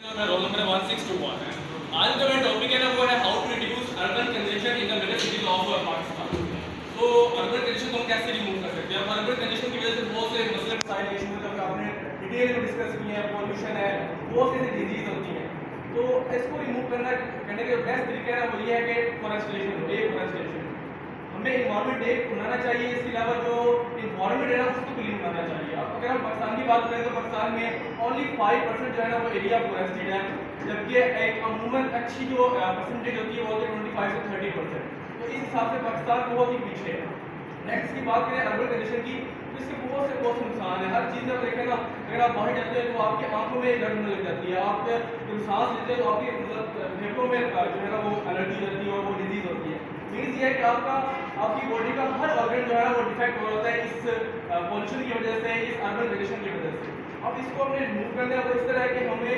Roll number 1621 है। आज का मेरा टॉपिक है ना वो है how to reduce urban congestion in the mega cities of Pakistan. तो अर्बन कंजेशन को हम कैसे रिमूव कर सकते हैं? अर्बन कंजेशन की वजह से बहुत से मसले मसाइल इशू जो आपने डिटेल में डिस्कस किए हैं, पॉल्यूशन है, बहुत ऐसी डिजीज होती हैं। तो इसको रिमूव करने का बेस्ट तरीका है वो ये है कि फॉरेस्टेशन हो, डिफॉरेस्टेशन। हमें इन्वायरमेंट एक बनाना चाहिए, इसके अलावा जो इन्वायरमेंट है ना उसको क्लीन बनाना चाहिए। अब अगर हम पाकिस्तान की बात करें तो पाकिस्तान में ओनली 5% जो है ना वो एरिया फॉरेस्टेड है, जबकि एक अमूमन अच्छी जो परसेंटेज होती है वो होती है 25 से 30%। तो इस हिसाब से पाकिस्तान बहुत ही पीछे है। नेक्स्ट की बात करें अर्बन कंडीशन की, तो इसके बहुत से नुकसान है। हर चीज़ में देखें ना, अगर आप बाहर जाते हैं तो आपकी आंखों में दर्द होने लग जाती है, आप जब सांस लेते हैं तो आपके मतलब फेफड़ों में जो है ना वो एलर्जी रहती है और वो डिजीज होती है। मीन्स ये है कि आपकी बॉडी का हर ऑर्गन जो है ना वो डिफेक्ट हो जाता है इस पॉल्यूशन की वजह से, इस अर्बन कंडीशन की वजह से। अब इसको हमने रिमूव करना है वो इस तरह है कि हमें